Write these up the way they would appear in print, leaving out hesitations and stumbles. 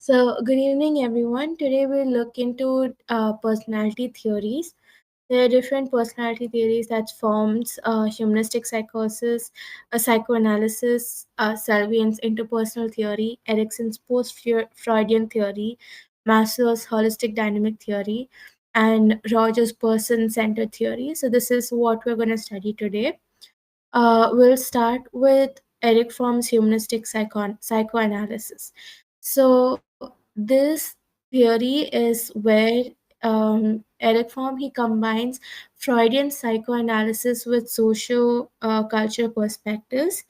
So, good evening, everyone. Today we'll look into personality theories. There are different personality theories that forms humanistic psychosis, psychoanalysis, Sullivan's interpersonal theory, Erikson's post-Freudian theory, Maslow's holistic dynamic theory, and Rogers' person-centered theory. So, this is what we're going to study today. We'll start with Eric Fromm's humanistic psychoanalysis. So this theory is where Eric Fromm he combines Freudian psychoanalysis with social culture perspectives,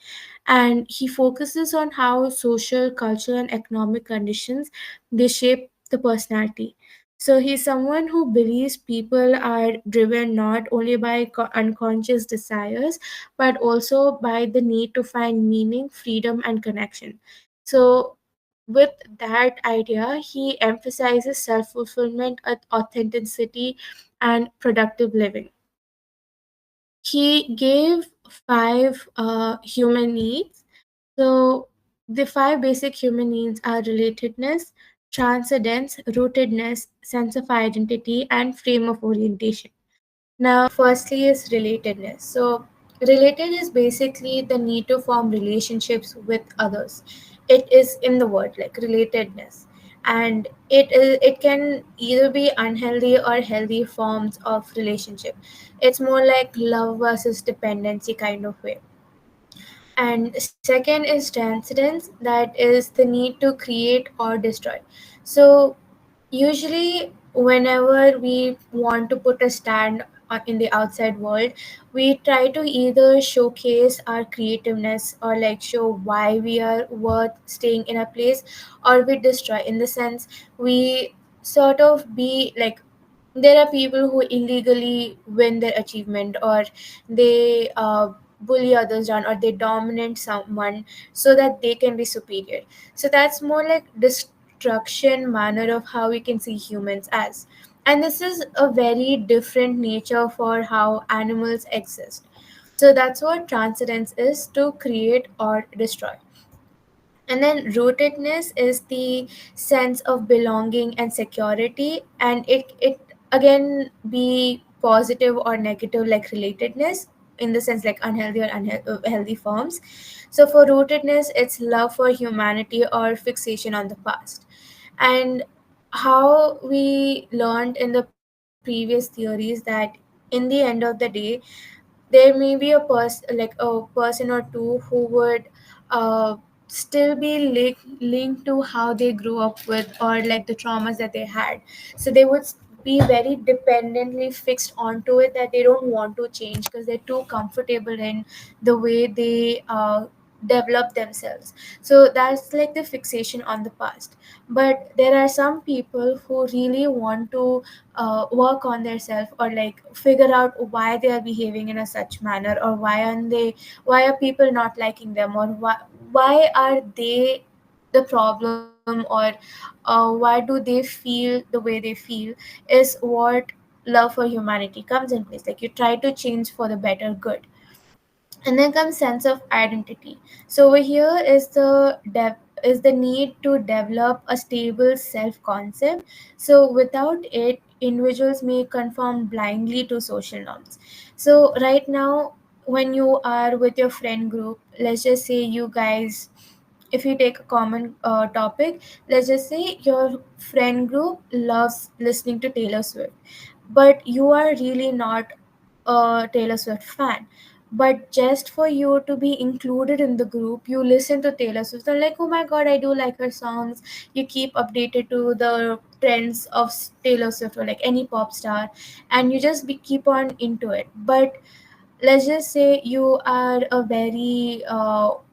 and he focuses on how social, cultural, and economic conditions they shape the personality. So he's someone who believes people are driven not only by unconscious desires but also by the need to find meaning, freedom, and connection. So, with that idea, he emphasizes self fulfillment, authenticity, and productive living. He gave five human needs. So, the five basic human needs are relatedness, transcendence, rootedness, sense of identity, and frame of orientation. Now, firstly is relatedness. So, related is basically the need to form relationships with others. It is in the word like relatedness, and it can either be unhealthy or healthy forms of relationship. It's more like love versus dependency kind of way. And second is transcendence, that is the need to create or destroy. So usually whenever we want to put a stand in the outside world, we try to either showcase our creativeness or like show why we are worth staying in a place, or we destroy in the sense we sort of be like, there are people who illegally win their achievement, or they bully others down, or they dominate someone so that they can be superior. So that's more like destruction manner of how we can see humans as, and this is a very different nature for how animals exist. So that's what transcendence is, to create or destroy. And then rootedness is the sense of belonging and security, and it again be positive or negative, like relatedness in the sense like unhealthy or unhealthy forms. So for rootedness, it's love for humanity or fixation on the past. And how we learned in the previous theories that in the end of the day, there may be a person or two who would still be linked to how they grew up with, or like the traumas that they had. So they would be very dependently fixed onto it, that they don't want to change because they're too comfortable in the way they develop themselves. So that's like the fixation on the past. But there are some people who really want to work on their self, or like figure out why they are behaving in a such manner, or why are people not liking them, or why are they the problem, or why do they feel the way they feel, is what love for humanity comes in place. Like you try to change for the better good. And then comes sense of identity. So over here is the need to develop a stable self concept. So without it, individuals may conform blindly to social norms. So right now, when you are with your friend group, let's just say you guys, if you take a common topic, let's just say your friend group loves listening to Taylor Swift, but you are really not a Taylor Swift fan. But just for you to be included in the group, you listen to Taylor Swift. They're like, oh my god, I do like her songs. You keep updated to the trends of Taylor Swift or like any pop star, and you just keep on into it. But let's just say you are a very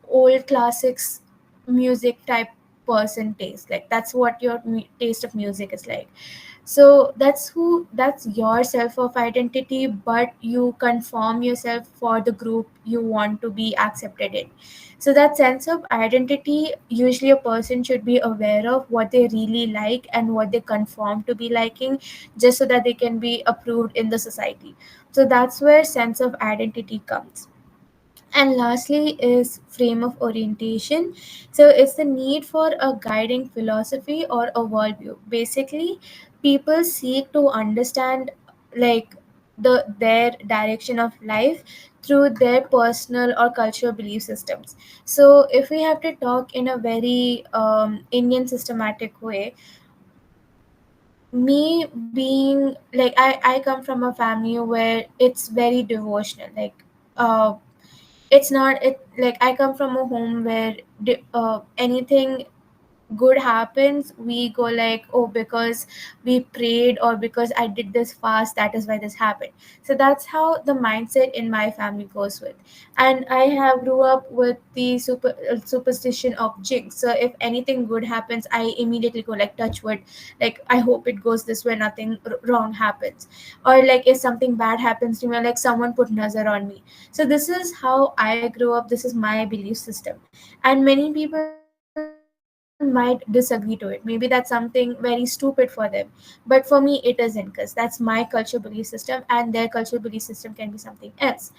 old classics music type person taste, like that's what your taste of music is like. So that's your self of identity, but you conform yourself for the group you want to be accepted in. So that sense of identity, usually a person should be aware of what they really like and what they conform to be liking, just so that they can be approved in the society. So that's where sense of identity comes. And lastly is frame of orientation. So it's the need for a guiding philosophy or a worldview. Basically, people seek to understand like their direction of life through their personal or cultural belief systems. So if we have to talk in a very Indian systematic way, me being like I come from a family where it's very devotional. Uh it's not it like I come from a home where anything good happens, we go like, oh, because we prayed or because I did this fast, that is why this happened. So that's how the mindset in my family goes with. And I have grew up with the superstition of jinx. So if anything good happens, I immediately go like, touch wood, like I hope it goes this way, nothing wrong happens. Or like if something bad happens to me, like someone put nazar on me. So this is how I grew up, this is my belief system. And many people might disagree to it, maybe that's something very stupid for them, but for me it isn't, because that's my cultural belief system and their cultural belief system can be something else.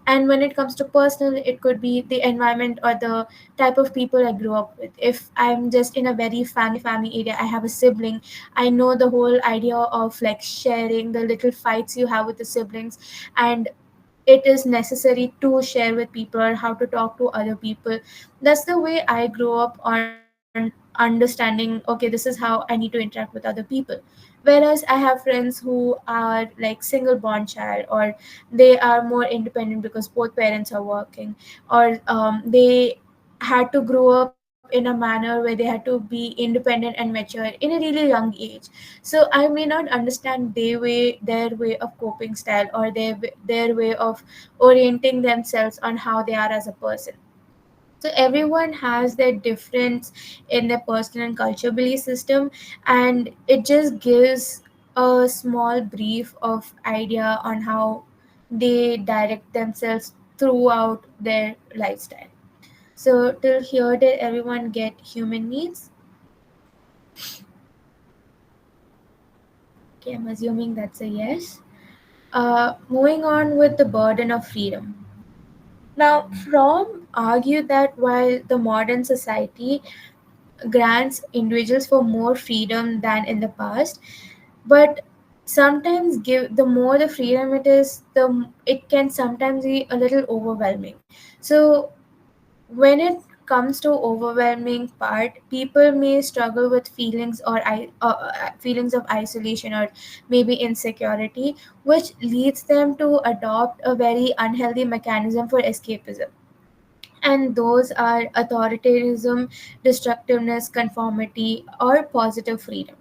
And when it comes to personal, it could be the environment or the type of people I grew up with. If I'm just in a very family area, I have a sibling, I know the whole idea of like sharing the little fights you have with the siblings, and it is necessary to share with people or how to talk to other people. That's the way I grew up on understanding, okay, this is how I need to interact with other people. Whereas I have friends who are like single born child, or they are more independent because both parents are working, or they had to grow up in a manner where they had to be independent and mature in a really young age. So I may not understand their way of coping style, or their way of orienting themselves on how they are as a person. So everyone has their difference in their personal and culture belief system, and it just gives a small brief of idea on how they direct themselves throughout their lifestyle. So till here, did everyone get human needs? Okay, I'm assuming that's a yes. Moving on with the burden of freedom. Now, Fromm argued that while the modern society grants individuals for more freedom than in the past, but sometimes give the more the freedom it is, it can sometimes be a little overwhelming. So when it comes to overwhelming part, people may struggle with feelings of isolation or maybe insecurity, which leads them to adopt a very unhealthy mechanism for escapism. And those are authoritarianism, destructiveness, conformity, or positive freedom.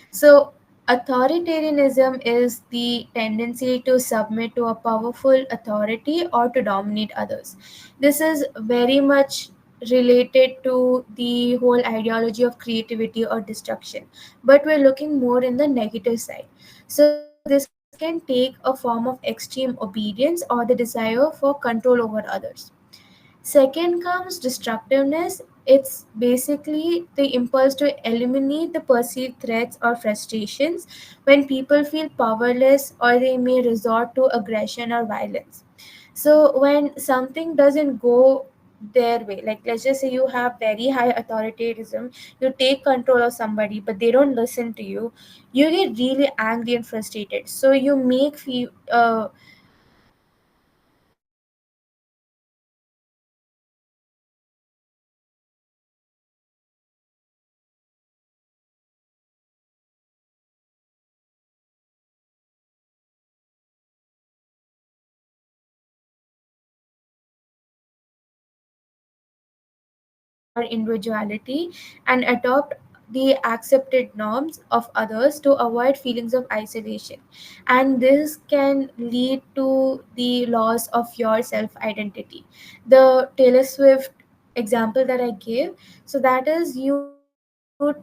So, authoritarianism is the tendency to submit to a powerful authority or to dominate others. This is very much related to the whole ideology of creativity or destruction, but we're looking more in the negative side. So, this can take a form of extreme obedience or the desire for control over others. Second comes destructiveness. It's basically the impulse to eliminate the perceived threats or frustrations. When people feel powerless, or they may resort to aggression or violence. So, when something doesn't go their way, like let's just say you have very high authoritarianism, you take control of somebody, but they don't listen to you, you get really angry and frustrated. So, you make your individuality and adopt the accepted norms of others to avoid feelings of isolation. And this can lead to the loss of your self identity. The Taylor Swift example that I gave, so that is you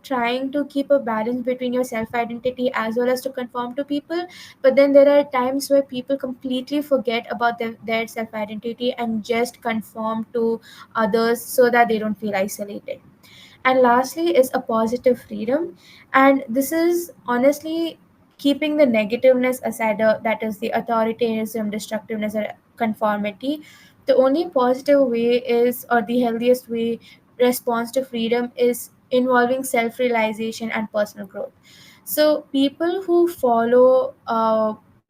trying to keep a balance between your self identity as well as to conform to people. But then there are times where people completely forget about their self identity and just conform to others so that they don't feel isolated. And lastly is a positive freedom, and this is honestly keeping the negativeness aside, that is the authoritarianism, destructiveness, or conformity. The only positive way is, or the healthiest way, response to freedom is involving self realization and personal growth. So, people who follow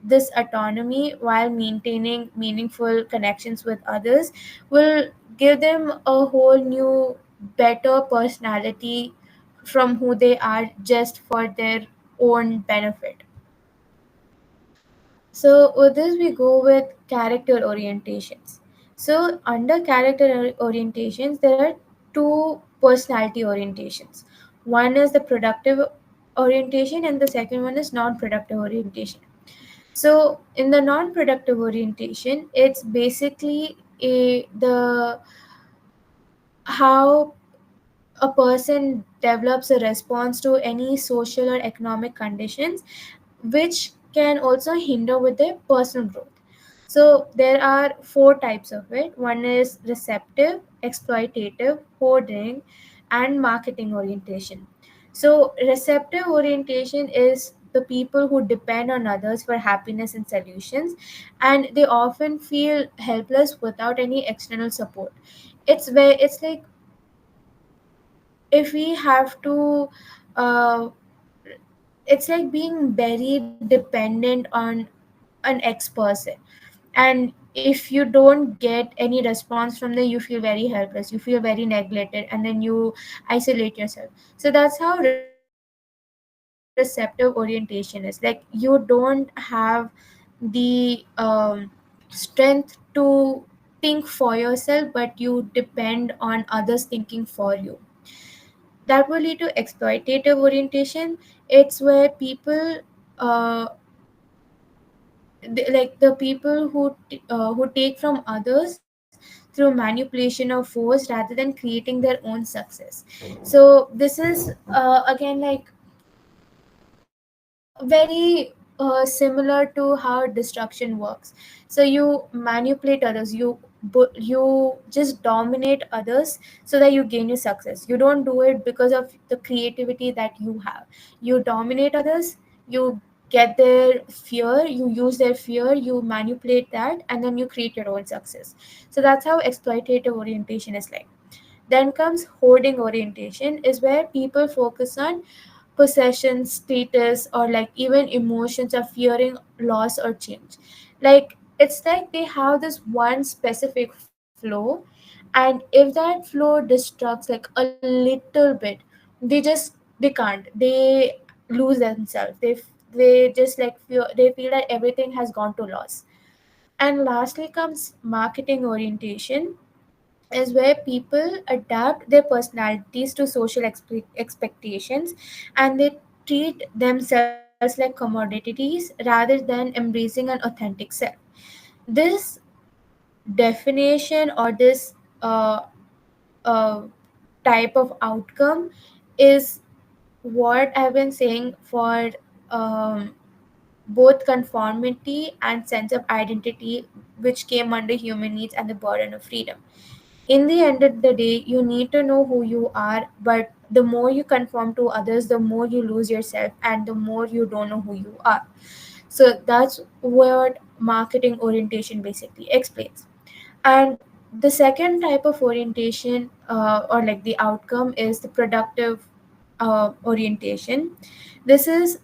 this autonomy while maintaining meaningful connections with others will give them a whole new, better personality from who they are just for their own benefit. So with this we go with character orientations. So under character orientations there are two personality orientations. One is the productive orientation and the second one is non-productive orientation. So in the non-productive orientation it's basically the how a person develops a response to any social or economic conditions which can also hinder with their personal growth. So there are four types of it. One is receptive, exploitative, hoarding, and marketing orientation. So receptive orientation is the people who depend on others for happiness and solutions, and they often feel helpless without any external support. It's like if we have to uh, it's like being very dependent on an ex person, and if you don't get any response from them you feel very helpless, you feel very neglected, and then you isolate yourself. So that's how receptive orientation is. Like you don't have the strength to think for yourself, but you depend on others thinking for you. That will lead to exploitative orientation. It's where people like the people who take from others through manipulation or force rather than creating their own success. So this is again like very similar to how destruction works. So you manipulate others, you just dominate others so that you gain your success. You don't do it because of the creativity that you have. You dominate others, you get their fear, you use their fear, you manipulate that, and then you create your own success. So that's how exploitative orientation is like. Then comes hoarding orientation, is where people focus on possession, status, or like even emotions of fearing loss or change. Like it's like they have this one specific flow, and if that flow destructs like a little bit, they can't. They lose themselves. They just like feel they feel that everything has gone to loss. And lastly comes marketing orientation, is where people adapt their personalities to social expectations, and they treat themselves like commodities rather than embracing an authentic self. This definition or this uh, uh, type of outcome is what I've been saying for um, both conformity and sense of identity, which came under human needs and the burden of freedom. In the end of the day, you need to know who you are, but the more you conform to others, the more you lose yourself and the more you don't know who you are. So that's what marketing orientation basically explains. And the second type of orientation, or like the outcome, is the productive orientation. This is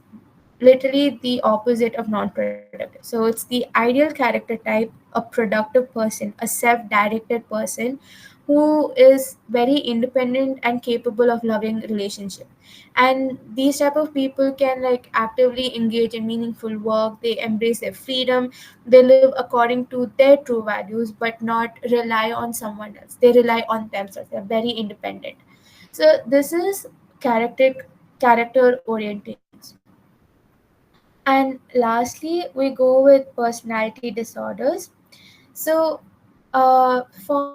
literally the opposite of non-productive. So it's the ideal character type, a productive person, a self-directed person who is very independent and capable of loving relationship. And these type of people can like actively engage in meaningful work, they embrace their freedom, they live according to their true values but not rely on someone else. They rely on themselves, they're very independent. So this is character orientations. And lastly, we go with personality disorders. So, Fromm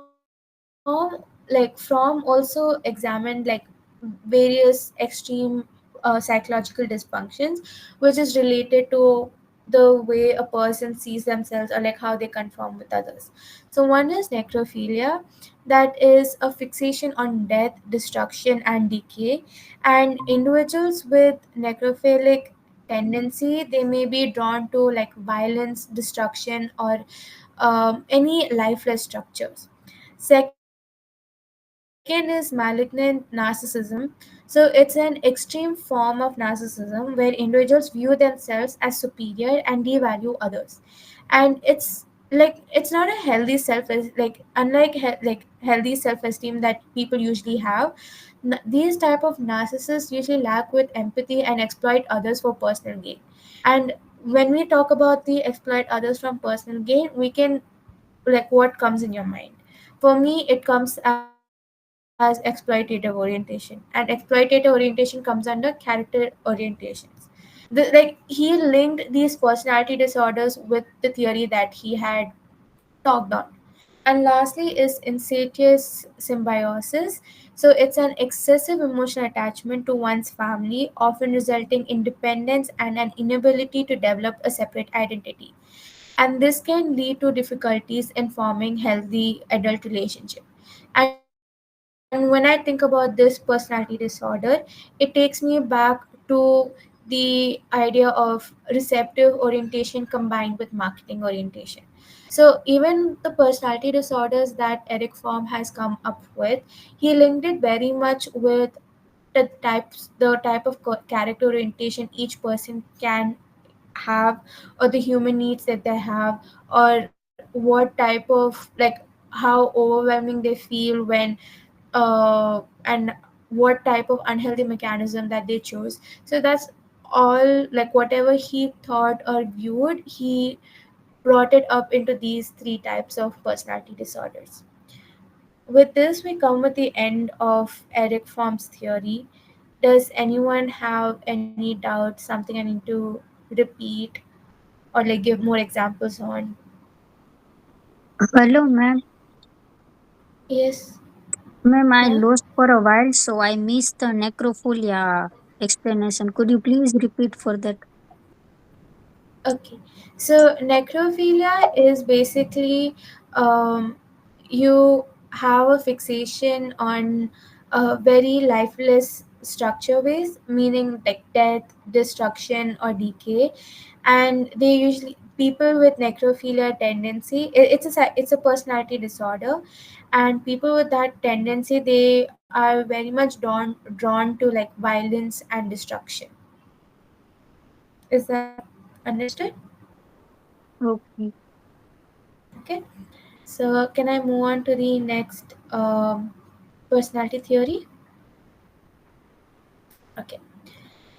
also examined like various extreme psychological dysfunctions, which is related to the way a person sees themselves or like how they conform with others. So one is necrophilia, that is a fixation on death, destruction, and decay. And individuals with necrophilic tendency, they may be drawn to like violence, destruction, or any lifeless structures. Second is malignant narcissism. So it's an extreme form of narcissism where individuals view themselves as superior and devalue others. And it's not a healthy like unlike like healthy self-esteem that people usually have. These type of narcissists usually lack with empathy and exploit others for personal gain. And when we talk about the exploit others from personal gain, we can, like, what comes in your mind? For me, it comes as exploitative orientation, and exploitative orientation comes under character orientations. Like, he linked these personality disorders with the theory that he had talked on. And lastly is insidious symbiosis. So it's an excessive emotional attachment to one's family, often resulting in dependence and an inability to develop a separate identity. And this can lead to difficulties in forming healthy adult relationship. And when I think about this personality disorder, it takes me back to the idea of receptive orientation combined with marketing orientation. So even the personality disorders that Eric Fromm has come up with, he linked it very much with the type of character orientation each person can have, or the human needs that they have, or what type of, like, how overwhelming they feel when and what type of unhealthy mechanism that they chose. So that's all, like, whatever he thought or viewed, he brought it up into these three types of personality disorders. With this, we come with the end of Eric Fromm's theory. Does anyone have any doubt, something I need to repeat or like give more examples on? Hello, ma'am. Yes. Ma'am, I Yeah. lost for a while, so I missed the necrophilia explanation. Could you please repeat for that? Okay. So necrophilia is basically, um, you have a fixation on very lifeless structure base, meaning like death, destruction, or decay. And they usually, people with necrophilia tendency, it's a personality disorder, and people with that tendency, they are very much drawn to like violence and destruction. Is that understood? Okay. Okay. So, can I move on to the next personality theory? Okay.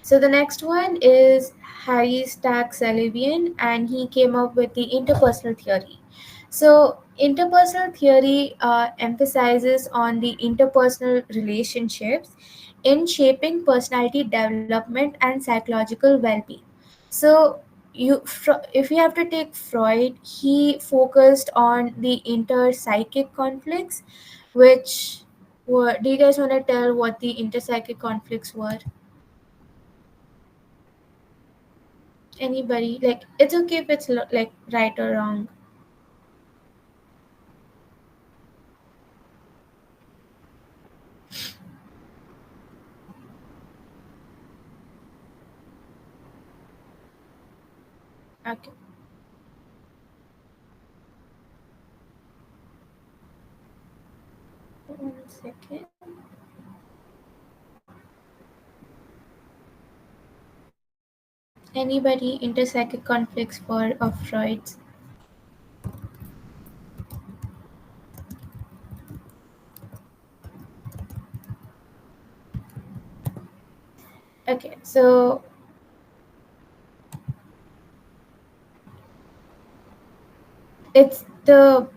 So, the next one is Harry Stack Sullivan, and he came up with the interpersonal theory. So, interpersonal theory emphasizes on the interpersonal relationships in shaping personality development and psychological well-being. So, if you have to take Freud, he focused on the inter-psychic conflicts, which were. Do you guys want to tell what the inter-psychic conflicts were? Anybody? Like, it's okay if it's like right or wrong. Okay. One second. Anybody inter-psychic conflicts for of Freud's? Okay, so it's the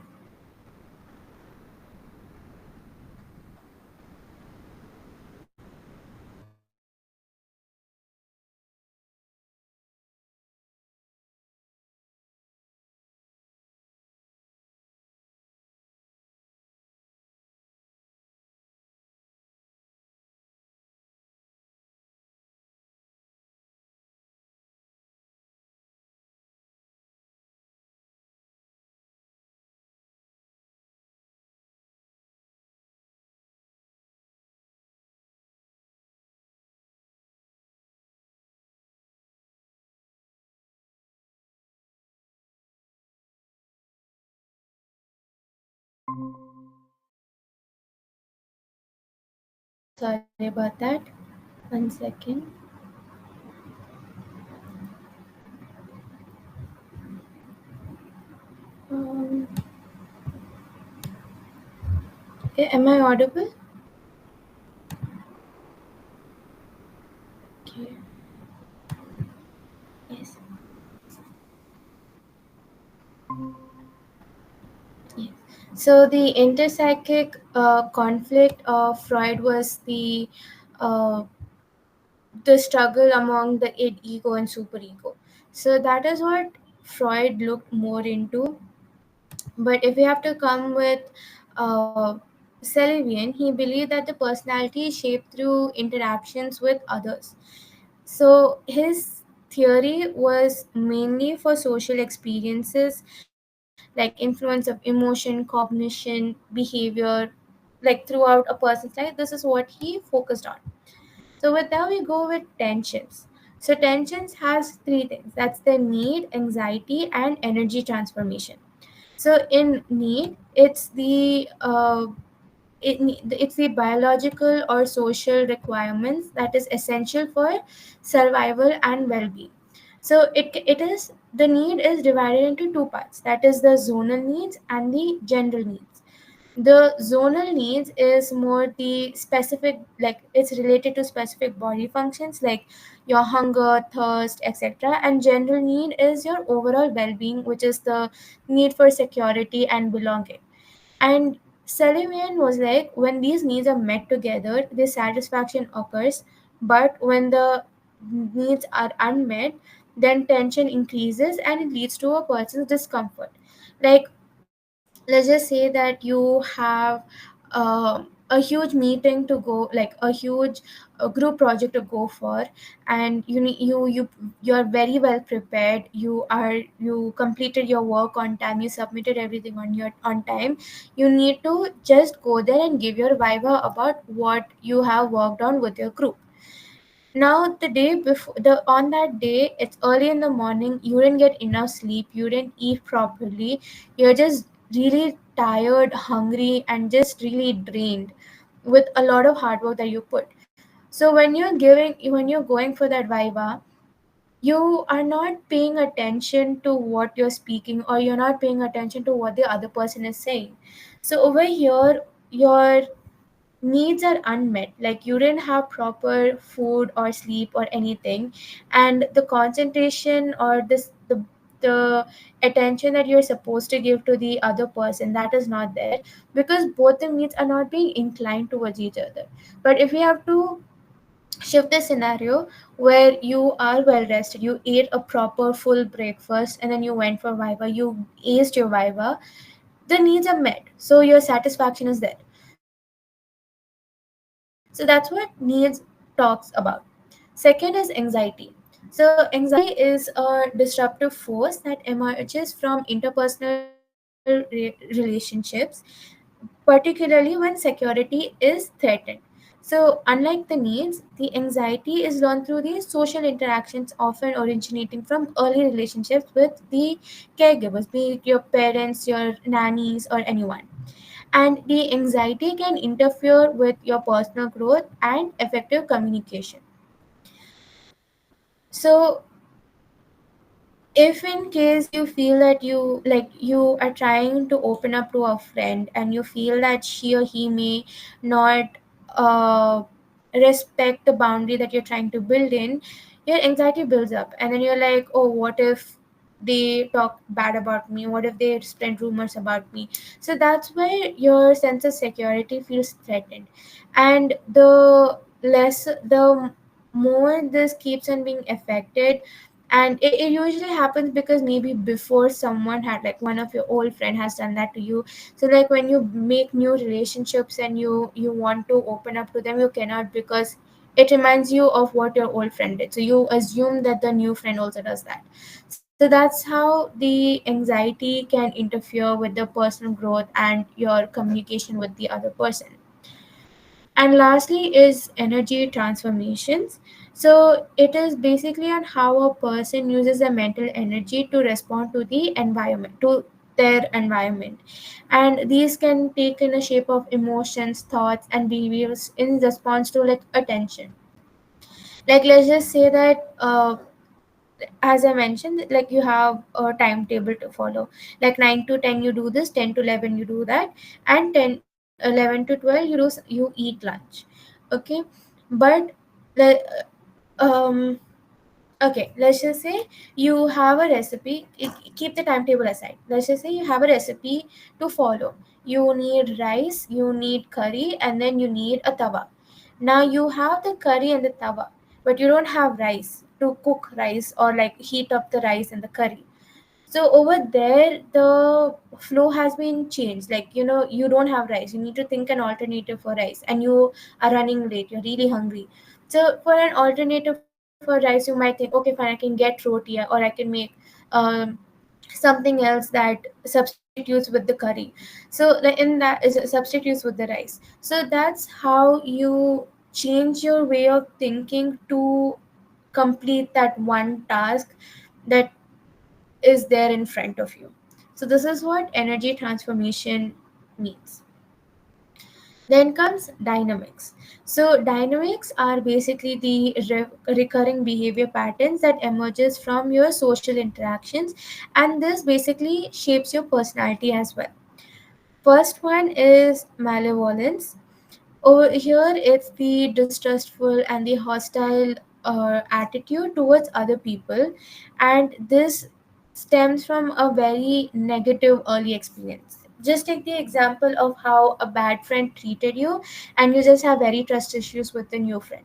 Sorry about that. 1 second. Um, am I audible? Okay. Yes. Yes. So the interpsychic conflict of Freud was uh, the struggle among the id, ego, and superego. So that is what Freud looked more into. But if we have to come with uh, Sullivan, he believed that the personality is shaped through interactions with others. So his theory was mainly for social experiences like influence of emotion, cognition, behavior, like throughout a person's life. This is what he focused on. So with that we go with tensions. So tensions has three things. That's the need, anxiety, and energy transformation. So in need, it's the biological or social requirements that is essential for survival and well-being. So it is the need is divided into two parts, that is the zonal needs and the general needs. The zonal needs is more the specific, like it's related to specific body functions like your hunger, thirst, etc. And general need is your overall well-being, which is the need for security and belonging. And Sullivan was like, when these needs are met together, the satisfaction occurs. But when the needs are unmet, then tension increases and it leads to a person's discomfort. Like, let's just say that you have a huge meeting to go, like a huge group project to go for, and you're very well prepared. You completed your work on time. You submitted everything on time. You need to just go there and give your viva about what you have worked on with your group. Now the day before, the on that day, it's early in the morning, you didn't get enough sleep, you didn't eat properly, you're just really tired, hungry, and just really drained with a lot of hard work that you put. So when you're going for that viva, you are not paying attention to what you're speaking, or you're not paying attention to what the other person is saying. So over here, your needs are unmet, like you didn't have proper food or sleep or anything, and the concentration or the attention that you're supposed to give to the other person, that is not there, because both the needs are not being inclined towards each other. But if we have to shift the scenario where you are well rested, you ate a proper full breakfast, and then you went for viva, you aced your viva, the needs are met, so your satisfaction is there. So that's what needs talks about. Second is anxiety. So anxiety is a disruptive force that emerges from interpersonal relationships, particularly when security is threatened. So, unlike the needs, the anxiety is learned through the social interactions, often originating from early relationships with the caregivers, be it your parents, your nannies, or anyone. And the anxiety can interfere with your personal growth and effective communication. So, if in case you feel that you are trying to open up to a friend and you feel that she or he may not uh, respect the boundary that you're trying to build in, your anxiety builds up, and then you're like, oh, what if they talk bad about me, what if they spread rumors about me? So that's where your sense of security feels threatened. And the more this keeps on being affected, and it usually happens because maybe before someone had, like one of your old friend has done that to you. So like when you make new relationships and you want to open up to them, you cannot, because it reminds you of what your old friend did, so you assume that the new friend also does that. So that's how the anxiety can interfere with the personal growth and your communication with the other person. And lastly is energy transformations. So it is basically on how a person uses their mental energy to respond to the environment, to their environment. And these can take in a shape of emotions, thoughts, and behaviors in response to like attention. Like let's just say that as I mentioned, like you have a timetable to follow. Like 9 to 10 you do this, 10 to 11 you do that, and 11 to 12 you eat lunch. Okay, but the um okay, let's just say you have a recipe. Keep the timetable aside. Let's just say you have a recipe to follow. You need rice, you need curry, and then you need a tawa. Now you have the curry and the tawa, but you don't have rice to cook rice or like heat up the rice and the curry. So over there, the flow has been changed. Like, you don't have rice. You need to think an alternative for rice, and you are running late. You're really hungry. So for an alternative for rice, you might think, okay, fine, I can get roti, or I can make um, something else that substitutes with the curry. So like in that is substitutes with the rice. So that's how you change your way of thinking to complete that one task that is there in front of you. So this is what energy transformation means. Then comes dynamics. So dynamics are basically the recurring behavior patterns that emerges from your social interactions, and this basically shapes your personality as well. First one is malevolence. Over here, it's the distrustful and the hostile attitude towards other people, and this stems from a very negative early experience. Just take the example of how a bad friend treated you, and you just have very trust issues with the new friend.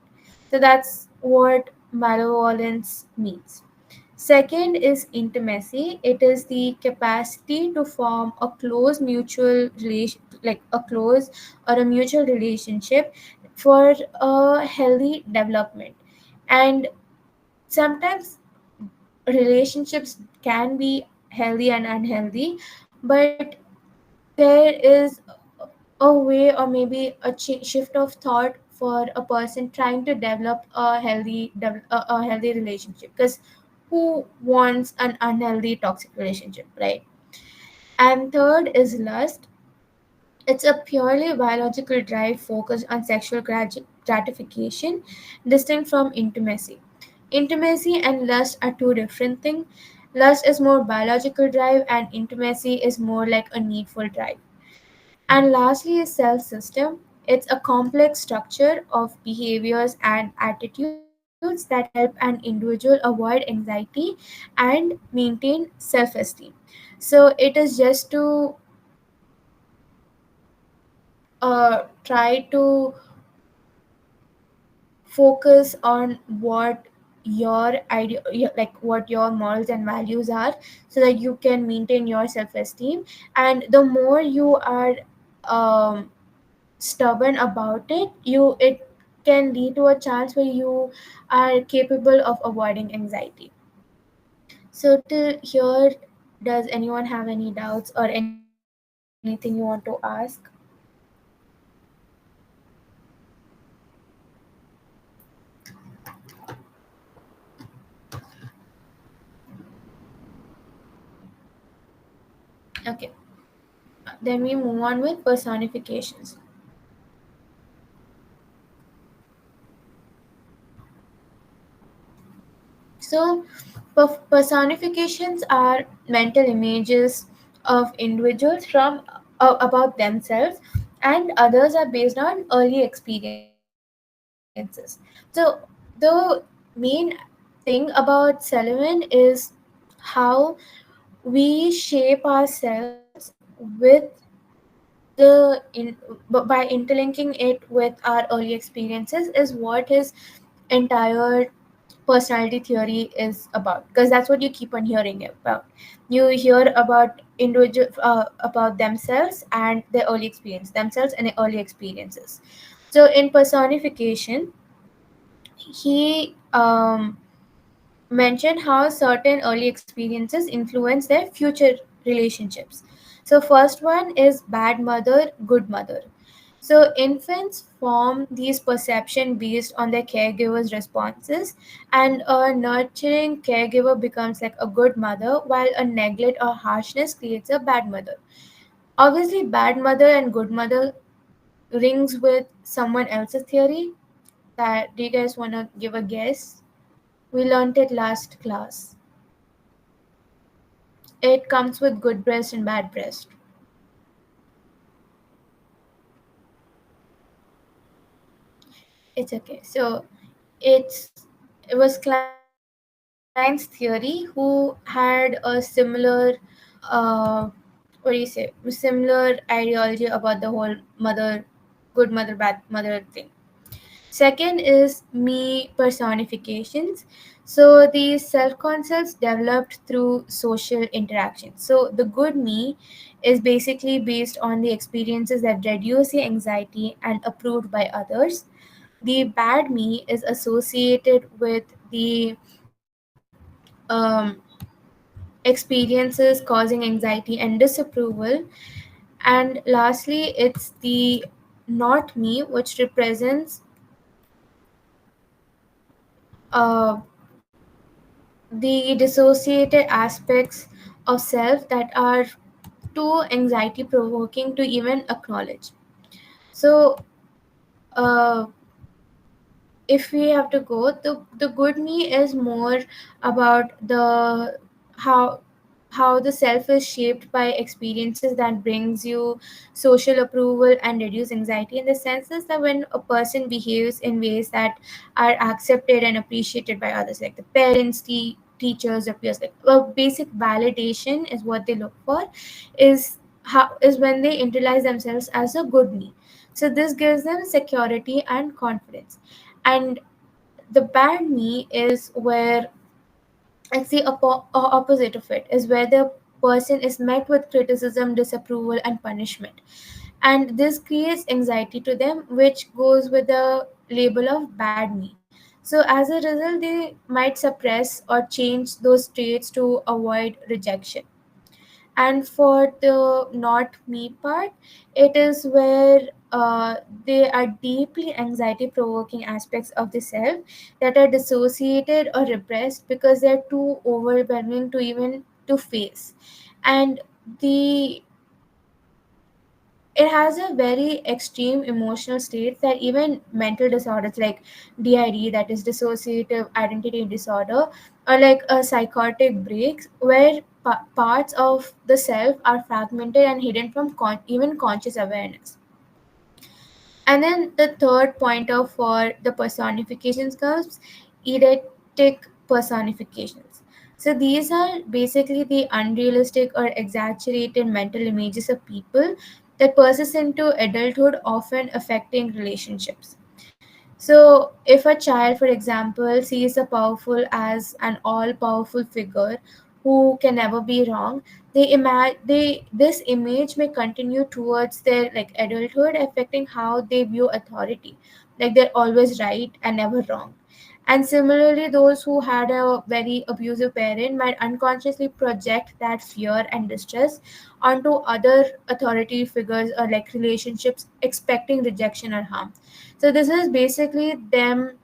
So that's what malevolence means. Second is intimacy. It is the capacity to form a close mutual relation, like a close or a mutual relationship for a healthy development. And sometimes relationships can be healthy and unhealthy, but there is a way or maybe a shift of thought for a person trying to develop a healthy relationship, because who wants an unhealthy toxic relationship, right? And third is lust. It's a purely biological drive focused on sexual gratification, distinct from intimacy. Intimacy and lust are two different things. Lust is more biological drive, and intimacy is more like a needful drive. And lastly is self system. It's a complex structure of behaviors and attitudes that help an individual avoid anxiety and maintain self esteem. So it is just to try to focus on what your idea, like what your morals and values are, so that you can maintain your self esteem. And the more you are um, stubborn about it, it can lead to a chance where you are capable of avoiding anxiety. So till here, does anyone have any doubts or anything you want to ask? Okay, then we move on with personifications. So personifications are mental images of individuals from about themselves, and others are based on early experiences. So the main thing about Sullivan is how we shape ourselves with by interlinking it with our early experiences is what his entire personality theory is about, because that's what you keep on hearing about. You hear about individual about themselves and their early experience, themselves and their early experiences. So in personification, he mentioned how certain early experiences influence their future relationships. So first one is bad mother, good mother. So infants form these perception based on their caregiver's responses, and a nurturing caregiver becomes like a good mother, while a neglect or harshness creates a bad mother. Obviously, bad mother and good mother rings with someone else's theory. That do you guys want to give a guess? We learned it last class. It comes with good breast and bad breast. It's okay. So it's it was Klein's theory who had a similar uh what do you say, similar ideology about the whole mother, good mother, bad mother thing. Second is me personifications. So these self concepts developed through social interaction. So the good me is basically based on the experiences that reduce the anxiety and approved by others. The bad me is associated with the experiences causing anxiety and disapproval. And lastly, it's the not me, which represents uh, the dissociated aspects of self that are too anxiety provoking to even acknowledge. So, uh, if we have to go, the good me is more about the how how the self is shaped by experiences that brings you social approval and reduce anxiety, in the sense is that when a person behaves in ways that are accepted and appreciated by others, like the parents, teachers or peers, like a basic validation is what they look for, is how is when they internalize themselves as a good me. So this gives them security and confidence. And the bad me is where it's the opposite of it, is where the person is met with criticism, disapproval and punishment, and this creates anxiety to them, which goes with the label of bad me. So as a result, they might suppress or change those traits to avoid rejection. And for the not me part, it is where they are deeply anxiety provoking aspects of the self that are dissociated or repressed because they're too overwhelming to even to face. And the it has a very extreme emotional state that even mental disorders like DID, that is dissociative identity disorder, or like a psychotic breaks where parts of the self are fragmented and hidden from even conscious awareness. And then the third pointer for the personifications comes eidetic personifications. So these are basically the unrealistic or exaggerated mental images of people that persist into adulthood, often affecting relationships. So, if a child, for example, sees a powerful as an all-powerful figure who can never be wrong, they this image may continue towards their like adulthood, affecting how they view authority, like they're always right and never wrong. And similarly, those who had a very abusive parent might unconsciously project that fear and distress onto other authority figures or like relationships, expecting rejection or harm. So this is basically them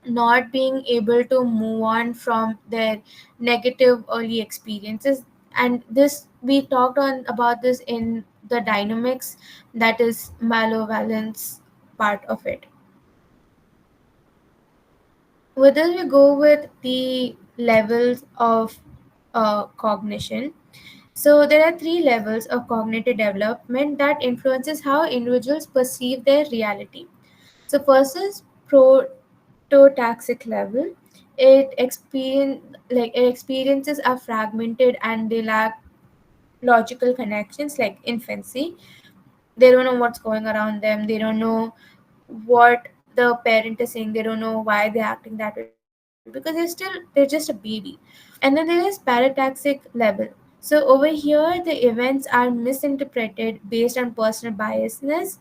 not being able to move on from their negative early experiences. And this we talked on about this in the dynamics, that is malevolence part of it. With this, we go with the levels of cognition. So there are three levels of cognitive development that influences how individuals perceive their reality. So first is prototaxic level. It experiences are fragmented and they lack logical connections, like infancy. They don't know what's going around them. They don't know what the parent is saying. They don't know why they're acting that way because they're just a baby. And then there is parataxic level. So over here, the events are misinterpreted based on personal biasness,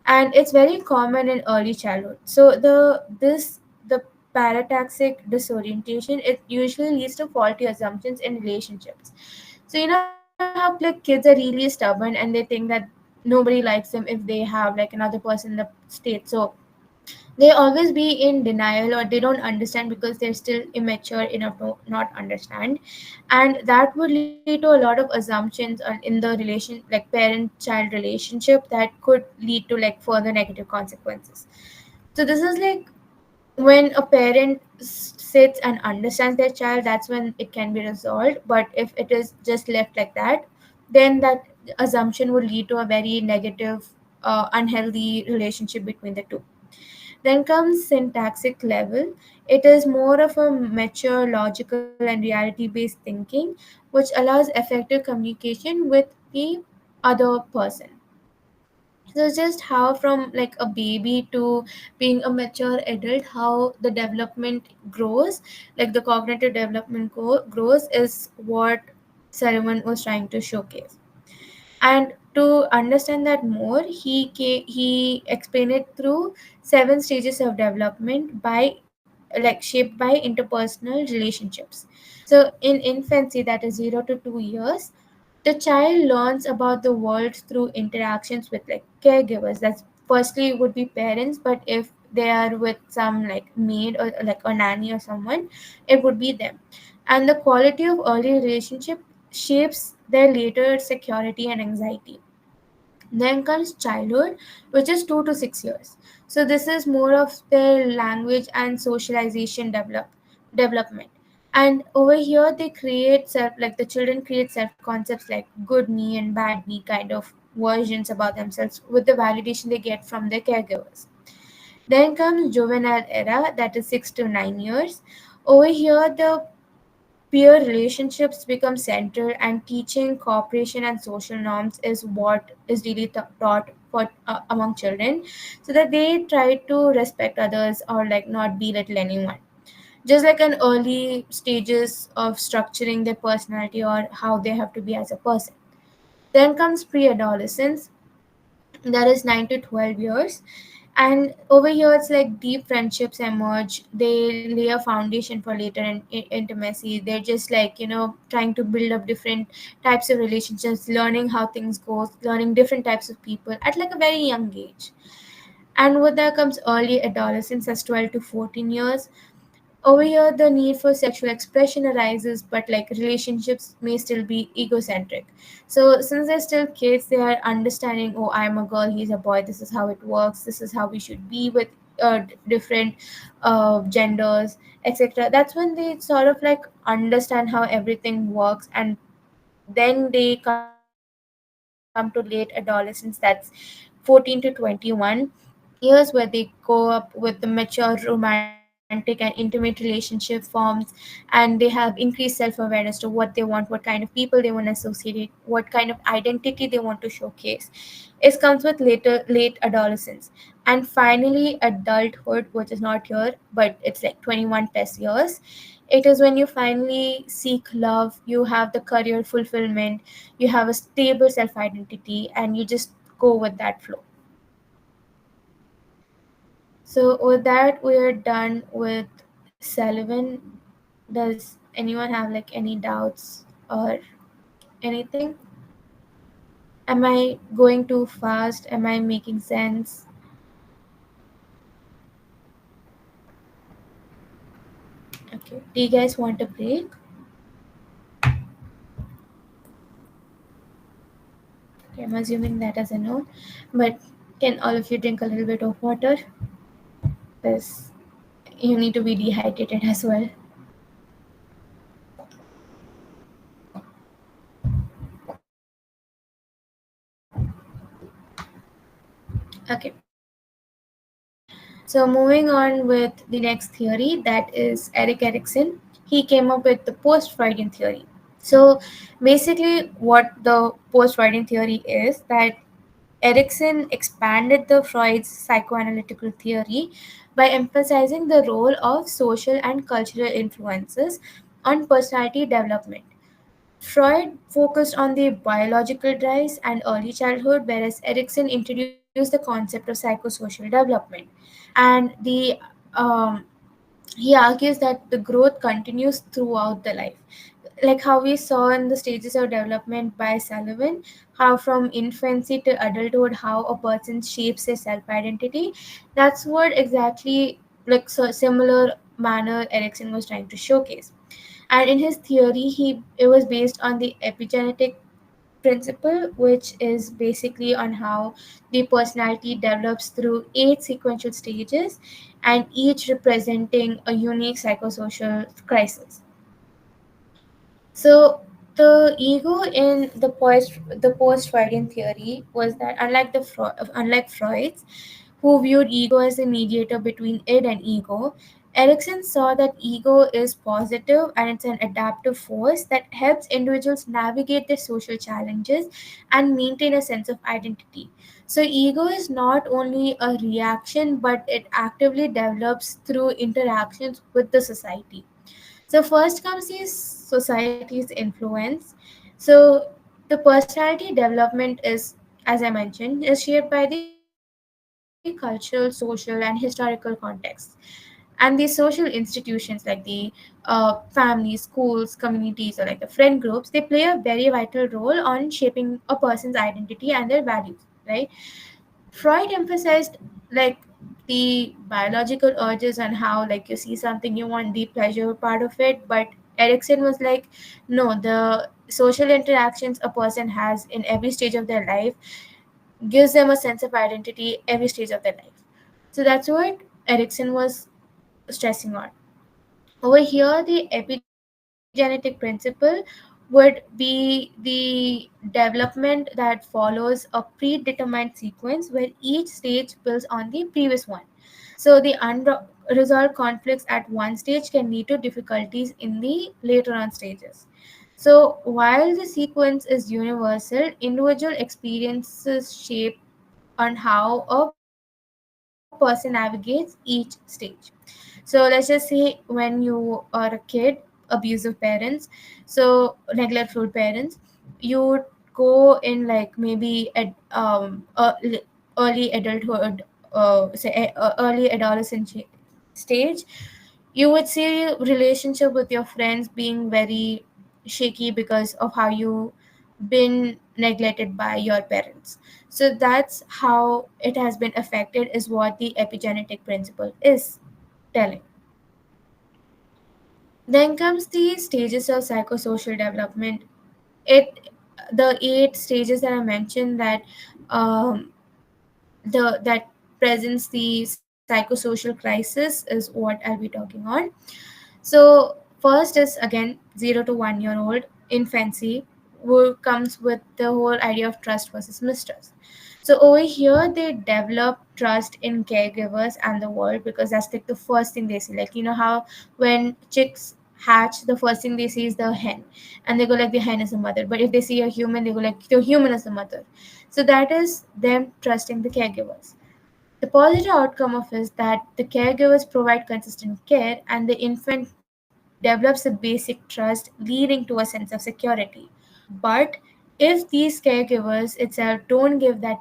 and it's very common in early childhood. So the parataxic disorientation, it usually leads to faulty assumptions in relationships. So you know how like kids are really stubborn and they think that nobody likes them if they have like another person in the state. So they always be in denial, or they don't understand because they're still immature enough to not understand. And that would lead to a lot of assumptions in the relation, like parent child relationship, that could lead to like further negative consequences. So this is like, when a parent sits and understands their child, that's when it can be resolved. But if it is just left like that, then that assumption would lead to a very negative, unhealthy relationship between the two. Then comes syntactic level. It is more of a mature, logical, and reality based thinking, which allows effective communication with the other person. So it's just how from like a baby to being a mature adult, how the development grows, like the cognitive development grows, is what Sullivan was trying to showcase. And to understand that more, he explained it through 7 stages of development by, like, shaped by interpersonal relationships. So in infancy, that is 0 to 2 years, the child learns about the world through interactions with like caregivers. That's firstly would be parents, but if they are with some like maid or like a nanny or someone, it would be them. And the quality of early relationship shapes their later security and anxiety. Then comes childhood, which is 2 to 6 years. So this is more of their language and socialization development. And over here, they create self, like the children create self concepts like good me and bad me kind of versions about themselves with the validation they get from their caregivers. Then comes juvenile era, that is 6 to 9 years. Over here, the peer relationships become central, and teaching cooperation and social norms is what is really taught for among children, so that they try to respect others or like not belittle anyone. Just like an early stages of structuring their personality or how they have to be as a person. Then comes pre-adolescence, that is 9 to 12 years. And over here it's like deep friendships emerge, they lay a foundation for later intimacy. They're just like, trying to build up different types of relationships, learning how things go, learning different types of people at like a very young age. And with that comes early adolescence as 12 to 14 years. Over here, the need for sexual expression arises, but like relationships may still be egocentric. So, since they're still kids, they are understanding, oh, I'm a girl, he's a boy, this is how it works, this is how we should be with different genders, etc. That's when they sort of like understand how everything works, and then they come to late adolescence, that's 14 to 21 years, where they go up with the mature romantic and intimate relationship forms, and they have increased self-awareness to what they want, what kind of people they want to associate, what kind of identity they want to showcase. It comes with late adolescence. And finally adulthood, which is not here, but it's like 21 plus years. It is when you finally seek love, you have the career fulfillment, you have a stable self-identity, and you just go with that flow. So with that, we are done with Sullivan. Does anyone have like any doubts or anything? Am I going too fast? Am I making sense? Okay. Do you guys want a break? Okay, I'm assuming that as a no. But can all of you drink a little bit of water? Because you need to be dehydrated as well. Okay. So moving on with the next theory, that is Erik Erikson. He came up with the post-Freudian theory. So basically, what the post-Freudian theory is, that Erikson expanded the Freud's psychoanalytical theory by emphasizing the role of social and cultural influences on personality development. Freud focused on the biological drives and early childhood, whereas Erikson introduced the concept of psychosocial development. And um, he argues that the growth continues throughout the life. like how we saw in the stages of development by Sullivan, how from infancy to adulthood, how a person shapes his self identity. That's what exactly, like, so similar manner Erikson was trying to showcase. And in his theory, it was based on the epigenetic principle, which is basically on how the personality develops through 8 sequential stages, and each representing a unique psychosocial crisis. So the ego in the post-Freudian theory was that, unlike Freud's, who viewed ego as a mediator between id and ego, Erikson saw that ego is positive and it's an adaptive force that helps individuals navigate their social challenges and maintain a sense of identity. So ego is not only a reaction, but it actively develops through interactions with the society. So first comes the society's influence. So the personality development is, as I mentioned, is shaped by the cultural, social, and historical context. And the social institutions like the families, schools, communities, or like the friend groups, they play a very vital role on shaping a person's identity and their values, right? Freud emphasized like the biological urges and how, like, you see something, you want the pleasure part of it, but Erikson was like, no, the social interactions a person has in every stage of their life gives them a sense of identity every stage of their life. So that's what Erikson was stressing on. Over here, the epigenetic principle would be the development that follows a predetermined sequence where each stage builds on the previous one. So the unresolved conflicts at one stage can lead to difficulties in the later on stages. So while the sequence is universal, individual experiences shape on how a person navigates each stage. So let's just say when you are a kid, abusive parents, so neglectful parents, you would go in like maybe at early adulthood, early adolescent stage. You would see relationship with your friends being very shaky because of how you been neglected by your parents. So that's how it has been affected, is what the epigenetic principle is telling. Then comes the stages of psychosocial development. It The 8 stages that I mentioned, that um, that presents the psychosocial crisis, is what I'll be talking on. So first is again 0 to 1 year old infancy, who comes with the whole idea of trust versus mistrust. So over here they develop trust in caregivers and the world, because that's like the first thing they see. Like, you know how when chicks hatch, the first thing they see is the hen, and they go like the hen is the mother. But if they see a human, they go like the human is the mother. So that is them trusting the caregivers. The positive outcome of is that the caregivers provide consistent care and the infant develops a basic trust, leading to a sense of security. But if these caregivers itself don't give that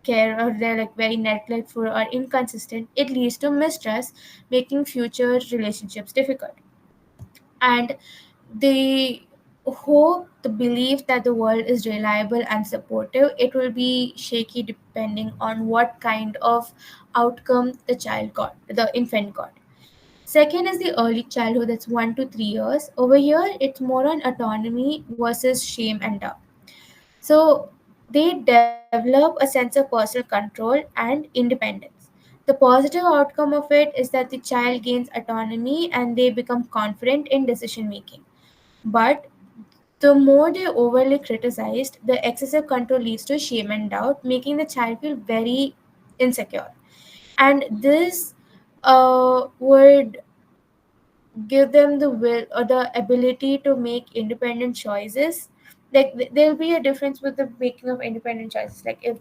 care, or they're like very neglectful or inconsistent, it leads to mistrust, making future relationships difficult. And the hope, the belief that the world is reliable and supportive, it will be shaky depending on what kind of outcome the child got, the infant got. Second is the early childhood, that's 1 to 3 years. Over here, it's more on autonomy versus shame and doubt. So they develop a sense of personal control and independence. The positive outcome of it is that the child gains autonomy and they become confident in decision making. But the more they overly criticized, the excessive control leads to shame and doubt, making the child feel very insecure. And this would give them the will or the ability to make independent choices. Like there'll be a difference with the making of independent choices. Like if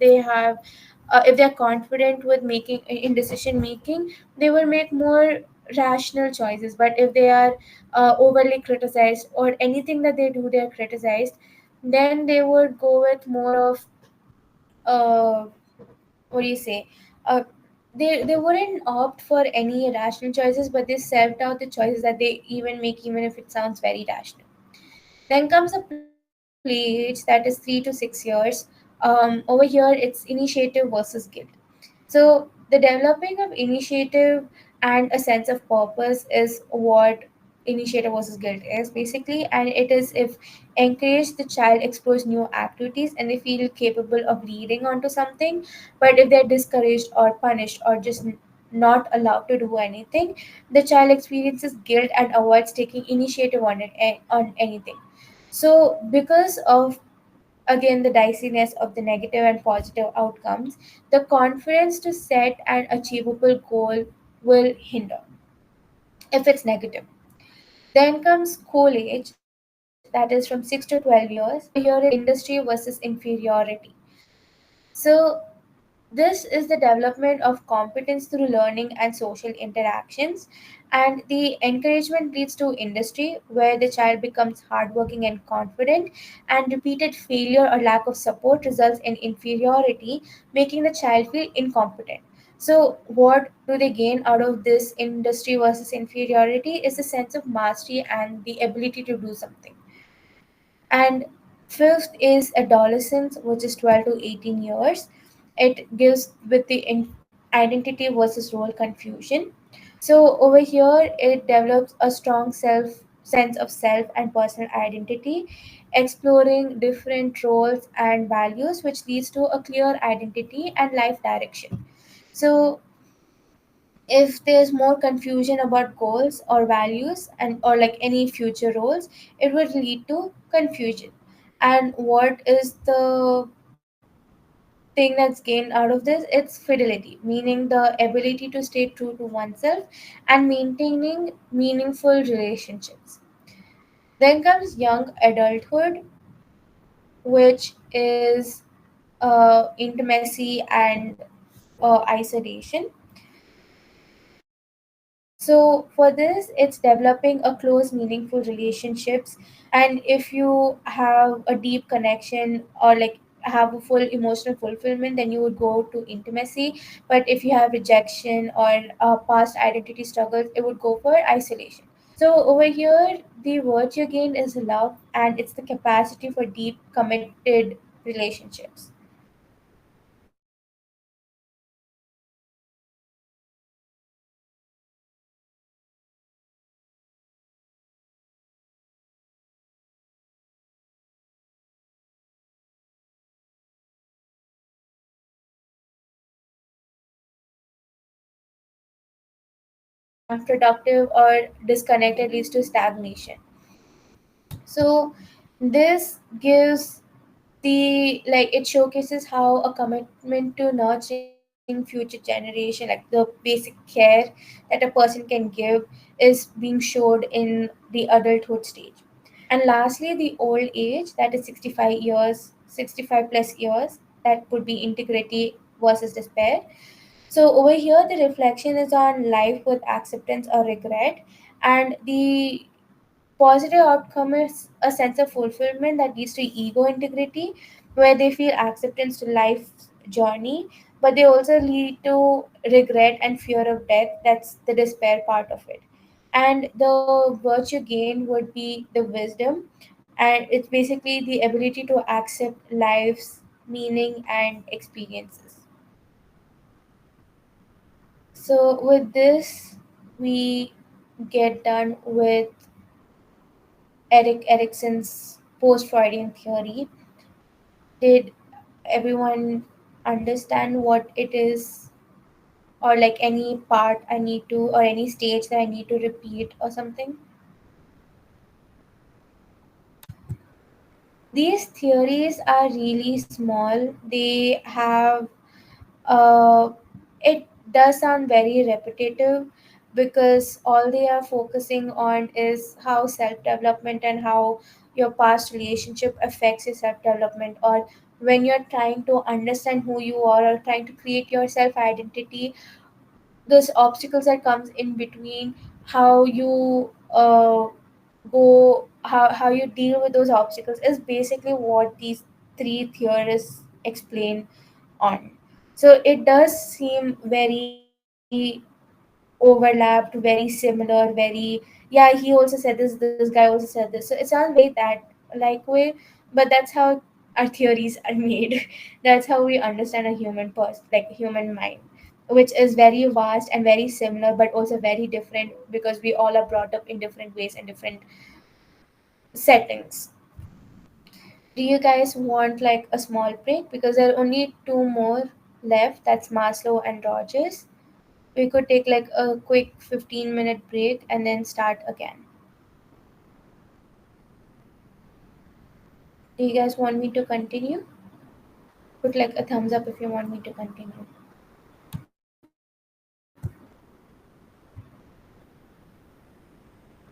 they're confident with making in decision making, they will make more rational choices. But if they are overly criticized, or anything that they do they're criticized, then they would go with more of uh, what do you say, uh, they wouldn't opt for any rational choices, but they self out the choices that they even make, even if it sounds very rational. Then comes the play age, that is 3 to 6 years. Over here, it's initiative versus guilt. So, the developing of initiative and a sense of purpose is what initiative versus guilt is basically, and it is if encourage the child explores new activities and they feel capable of leading onto something, but if they're discouraged or punished or just not allowed to do anything, the child experiences guilt and avoids taking initiative on on anything. So, because of again the diciness of the negative and positive outcomes, the confidence to set an achievable goal will hinder if it's negative. Then comes school age, that is from 6 to 12 years. Over here, it's industry versus inferiority. So, this is the development of competence through learning and social interactions, and the encouragement leads to industry where the child becomes hardworking and confident, and repeated failure or lack of support results in inferiority, making the child feel incompetent. So, what do they gain out of this industry versus inferiority is a sense of mastery and the ability to do something. And fifth is adolescence, which is 12 to 18 years. It gives with the identity versus role confusion. So over here, it develops a strong sense of self and personal identity, exploring different roles and values, which leads to a clear identity and life direction. So if there's more confusion about goals or values and or like any future roles, it would lead to confusion. And what is the thing that's gained out of this? It's fidelity, meaning the ability to stay true to oneself and maintaining meaningful relationships. Then comes young adulthood, which is intimacy and isolation. So for this, it's developing a close, meaningful relationships. And if you have a deep connection or like have a full emotional fulfillment, then you would go to intimacy. But if you have rejection or past identity struggles, it would go for isolation. So over here, the virtue gained is love, and it's the capacity for deep, committed relationships. Unproductive or disconnected leads to stagnation. So this gives the like it showcases how a commitment to nurturing future generation, like the basic care that a person can give, is being showed in the adulthood stage. And lastly, the old age, that is 65 years, 65 plus years, that would be integrity versus despair. So over here, the reflection is on life with acceptance or regret, and the positive outcome is a sense of fulfillment that leads to ego integrity, where they feel acceptance to life's journey, but they also lead to regret and fear of death. That's the despair part of it. And the virtue gain would be the wisdom, and it's basically the ability to accept life's meaning and experiences. So, with this, we get done with Erikson's post-Freudian theory. Did everyone understand what it is, or like any part I need to, or any stage that I need to repeat, or something? These theories are really small. They have, it does sound very repetitive because all they are focusing on is how self development and how your past relationship affects your self development, or when you're trying to understand who you are or trying to create your self identity, those obstacles that comes in between, how you how you deal with those obstacles is basically what these three theorists explain on. So it does seem very overlapped, very similar, very, yeah, he also said this guy also said this. So it sounds very that like way, but that's how our theories are made. That's how we understand a human like human mind, which is very vast and very similar, but also very different because we all are brought up in different ways and different settings. Do you guys want like a small break? Because there are only two more left. That's Maslow and Rogers. We could take like a quick 15-minute break and then start again. Do you guys want me to continue? Put like a thumbs up if you want me to continue.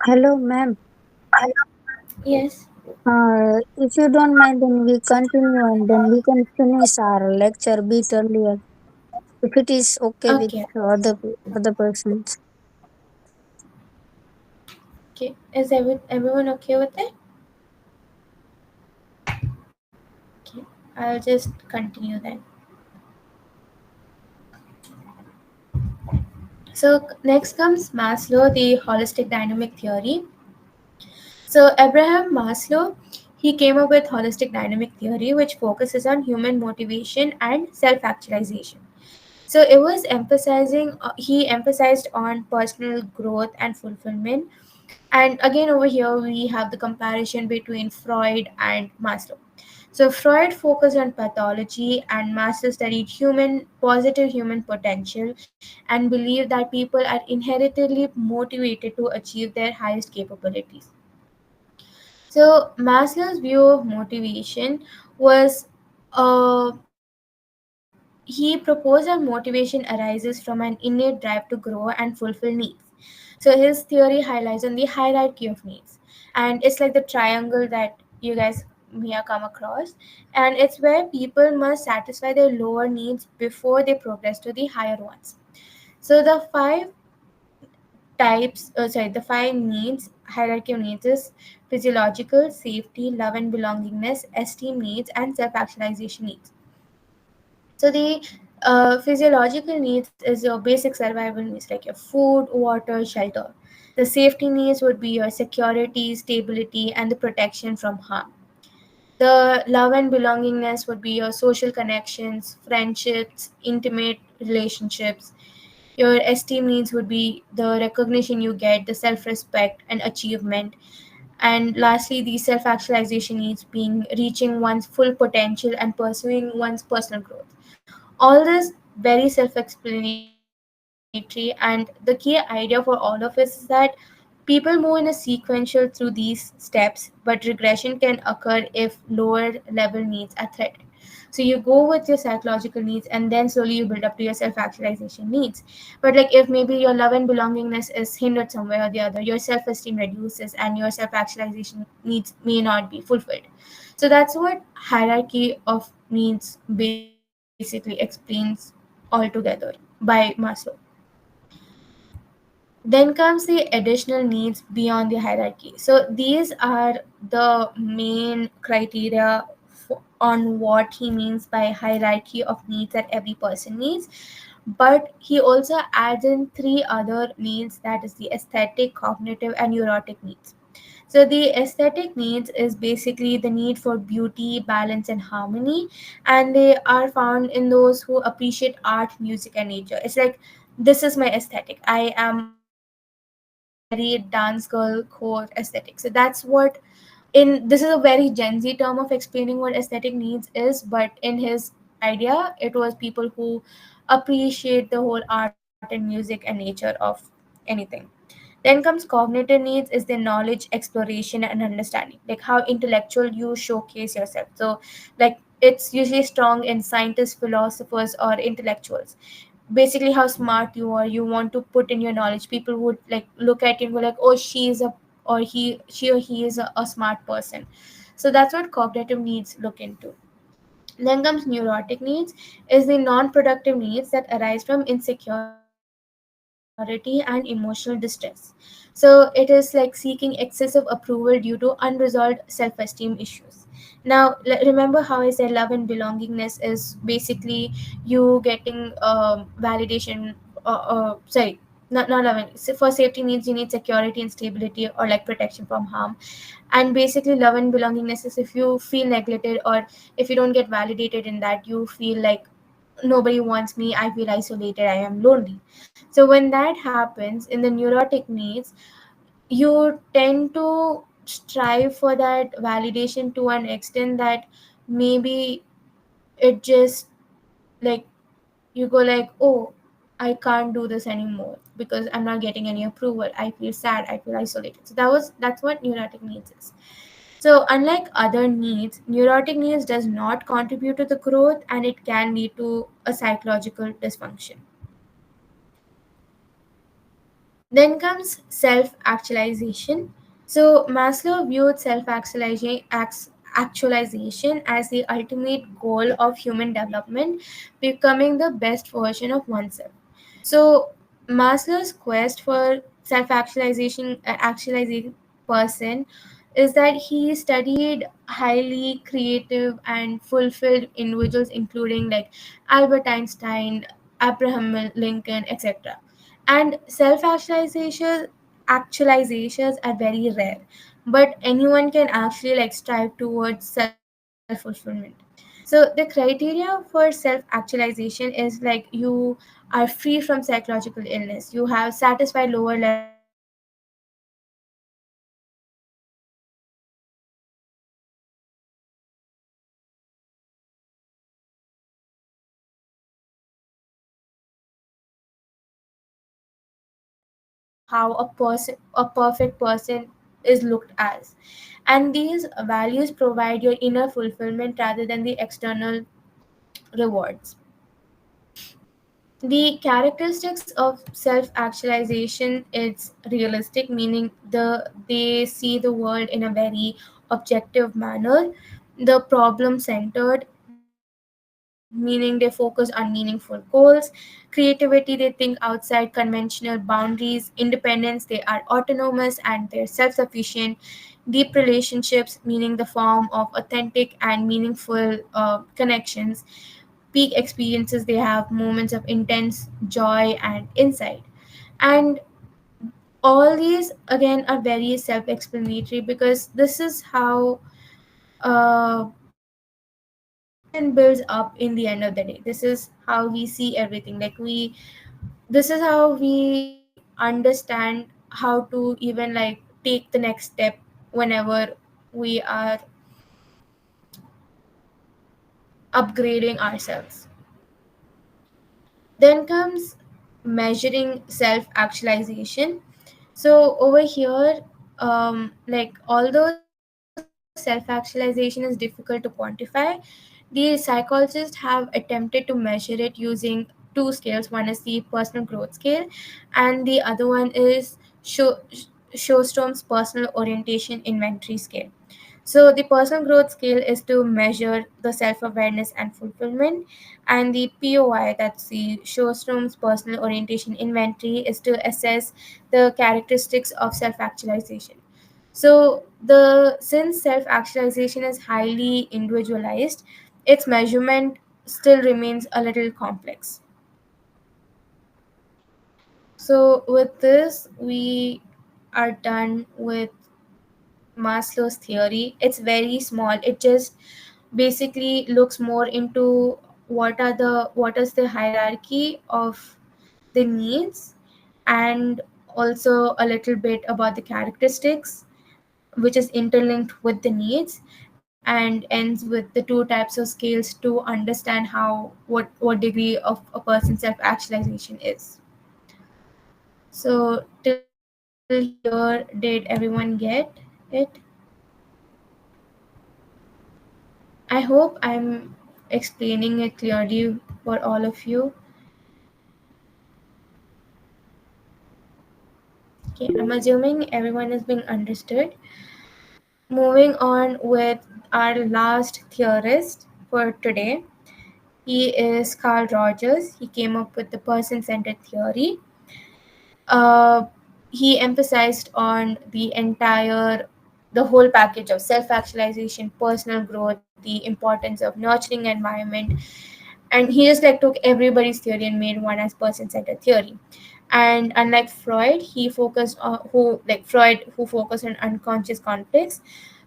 Hello, ma'am. Yes. If you don't mind, then we continue and then we can finish our lecture a bit earlier. If it is okay with Okay. other persons. Okay. Is everyone okay with it? Okay. I'll just continue then. So next comes Maslow, the holistic dynamic theory. So Abraham Maslow, he came up with holistic dynamic theory, which focuses on human motivation and self-actualization. So it was emphasizing. He emphasized on personal growth and fulfillment. And again, over here we have the comparison between Freud and Maslow. So Freud focused on pathology, and Maslow studied positive human potential, and believed that people are inherently motivated to achieve their highest capabilities. So Maslow's view of motivation was, he proposed that motivation arises from an innate drive to grow and fulfill needs. So his theory highlights on the hierarchy of needs, and it's like the triangle that you guys may have come across, and it's where people must satisfy their lower needs before they progress to the higher ones. So the five needs, hierarchy of needs is physiological, safety, love and belongingness, esteem needs, and self-actualization needs. So the physiological needs is your basic survival needs like your food, water, shelter. The safety needs would be your security, stability, and the protection from harm. The love and belongingness would be your social connections, friendships, intimate relationships. Your esteem needs would be the recognition you get, the self respect and achievement. And lastly, the self actualization needs being reaching one's full potential and pursuing one's personal growth. All this very self explanatory, and the key idea for all of us is that people move in a sequential through these steps, but regression can occur if lower level needs are threatened. So you go with your psychological needs and then slowly you build up to your self actualization needs. But like if maybe your love and belongingness is hindered somewhere or the other, your self esteem reduces and your self actualization needs may not be fulfilled. So that's what hierarchy of needs basically explains altogether by Maslow. Then comes the additional needs beyond the hierarchy. So these are the main criteria on what he means by hierarchy of needs that every person needs. But he also adds in three other needs, that is the aesthetic, cognitive, and neurotic needs. So the aesthetic needs is basically the need for beauty, balance, and harmony, and they are found in those who appreciate art, music, and nature. It's like this is my aesthetic. I am a very dance girl core aesthetic. So that's what this is a very Gen Z term of explaining what aesthetic needs is, but in his idea, it was people who appreciate the whole art and music and nature of anything. Then comes cognitive needs is the knowledge, exploration, and understanding, like how intellectual you showcase yourself. So, like it's usually strong in scientists, philosophers, or intellectuals. Basically, how smart you are, you want to put in your knowledge. People would like look at you and go like, "Oh, she or he is a smart person." So that's what cognitive needs look into. Then comes neurotic needs is the non-productive needs that arise from insecurity and emotional distress. So it is like seeking excessive approval due to unresolved self-esteem issues. Now remember how I said love and belongingness is basically you getting validation. Sorry, not loving. So for safety needs, you need security and stability, or like protection from harm. And basically, love and belongingness is if you feel neglected, or if you don't get validated in that, you feel like nobody wants me, I feel isolated, I am lonely. So when that happens in the neurotic needs, you tend to strive for that validation to an extent that maybe it just like you go like, oh, I can't do this anymore because I'm not getting any approval, I feel sad, I feel isolated. So that's what neurotic needs is. So unlike other needs, neurotic needs does not contribute to the growth, and it can lead to a psychological dysfunction. Then comes self actualization. So Maslow viewed self actualization as the ultimate goal of human development, becoming the best version of oneself. So Maslow's quest for self actualizing person is that he studied highly creative and fulfilled individuals, including like Albert Einstein, Abraham Lincoln, etc. And self actualizations are very rare, but anyone can actually like strive towards self fulfillment. So the criteria for self actualization is like you are free from psychological illness, you have satisfied lower levels of needs, you have achieved self acceptance, you have how a perfect person is looked as. And these values provide your inner fulfillment rather than the external rewards. The characteristics of self-actualization is realistic, meaning they see the world in a very objective manner. The problem-centered, meaning they focus on meaningful goals. Creativity, they think outside conventional boundaries. Independence, they are autonomous and they're self-sufficient. Deep relationships, meaning the form of authentic and meaningful connections. Peak experiences, they have moments of intense joy and insight. And all these again are very self-explanatory, because this is how civilization builds up in the end of the day. This is how we see everything, like we this is how we understand how to even like take the next step whenever we are upgrading ourselves. Then comes measuring self actualization. So over here, like although self actualization is difficult to quantify, the psychologists have attempted to measure it using two scales. One is the personal growth scale, and the other one is Shostrom's personal orientation inventory scale. So the personal growth scale is to measure the self-awareness and fulfillment, and the POI, that's the Shostrom's personal orientation inventory, is to assess the characteristics of self-actualization. So the since self-actualization is highly individualized, its measurement still remains a little complex. So with this, we are done with Maslow's theory. It's very small. It just basically looks more into what is the hierarchy of the needs, and also a little bit about the characteristics which is interlinked with the needs, and ends with the two types of scales to understand how what degree of a person's self actualization is. So till here, did everyone get it? I hope I'm explaining it clearly for all of you. Okay, I'm assuming everyone is being understood. Moving on with our last theorist for today. He is Carl Rogers. He came up with the person centered theory. Uh, he emphasized on the whole package of self actualization, personal growth, the importance of nurturing environment, and he just like took everybody's theory and made one as person centered theory. And unlike Freud, who focused on unconscious conflicts,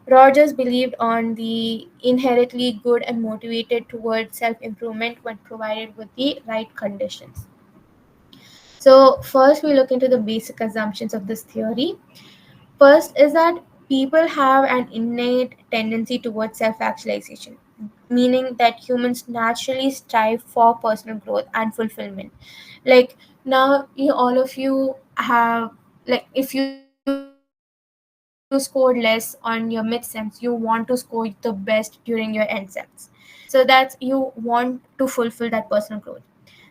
Rogers believed on the inherently good and motivated towards self-improvement when provided with the right conditions. So first we look into the basic assumptions of this theory. First is that people have an innate tendency towards self-actualization, meaning that humans naturally strive for personal growth and fulfillment. Like now, all of you have, like, if you scored less on your midsems, you want to score the best during your end sems. So that's you want to fulfill that personal growth.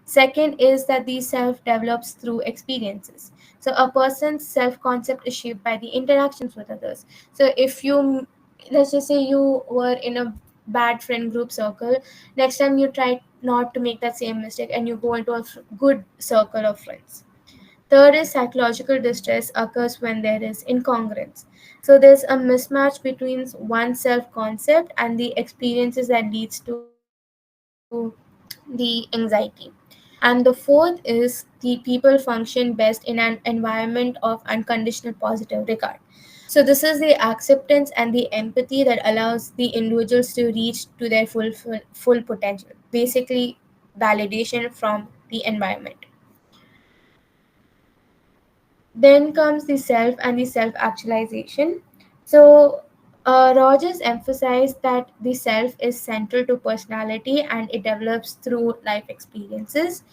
Second is that the self develops through experiences. So a person's self concept is shaped by the interactions with others. So let's just say you were in a bad friend group circle, next time you try not to make that same mistake and you go into a good circle of friends. Third is psychological distress occurs when there is incongruence. So there's a mismatch between one's self concept and the experiences that leads to the anxiety. And the fourth is the people function best in an environment of unconditional positive regard. So this is the acceptance and the empathy that allows the individuals to reach to their full potential. Basically, validation from the environment. Then comes the self and the self actualization. So, Rogers emphasized that the self is central to personality and it develops through life experiences.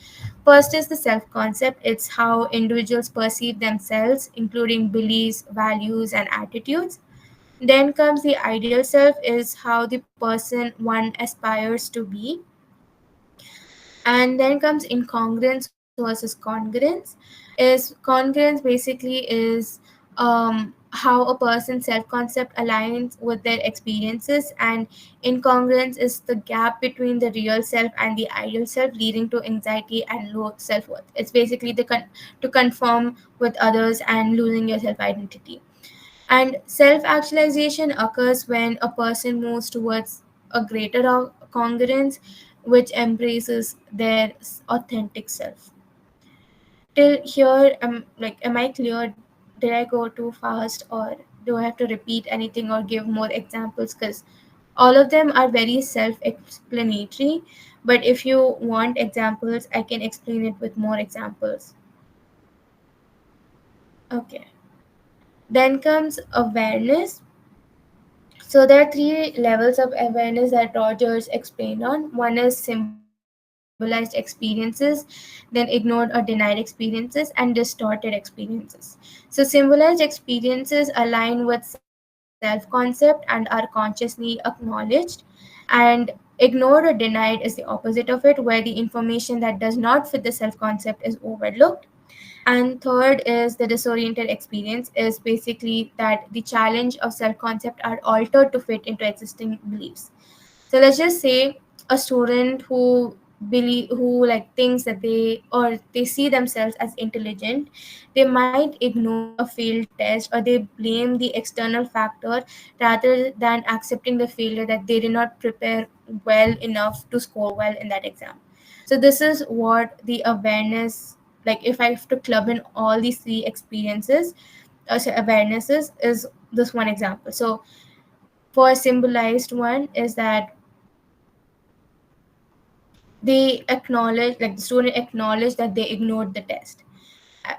First is the self concept, it's how individuals perceive themselves, including beliefs, values, and attitudes. Then comes the ideal self, is how the person one aspires to be. And then comes incongruence versus congruence. Is congruence basically is how a person's self-concept aligns with their experiences, and incongruence is the gap between the real self and the ideal self, leading to anxiety and low self-worth. It's basically to conform with others and losing your self-identity. And self actualization occurs when a person moves towards a greater congruence, which embraces their authentic self. Till here, am I clear? Did I go too fast, or do I have to repeat anything or give more examples? Because all of them are very self explanatory, but if you want examples, I can explain it with more examples. Okay. Then comes awareness. So there are three levels of awareness that Rogers explained on. One is symbolized experiences, then ignored or denied experiences, and distorted experiences. So symbolized experiences align with self-concept and are consciously acknowledged, and ignored or denied is the opposite of it, where the information that does not fit the self-concept is overlooked. And third is the disoriented experience, is basically that the challenge of self-concept are altered to fit into existing beliefs. So let's just say a student who like thinks that they see themselves as intelligent, they might ignore a failed test or they blame the external factor rather than accepting the failure, that they did not prepare well enough to score well in that exam. So this is what the awareness, like if I have to club in all these three experiences, awarenesses, is this one example. So for symbolized one is that they acknowledge, like the student acknowledge that they ignored the test.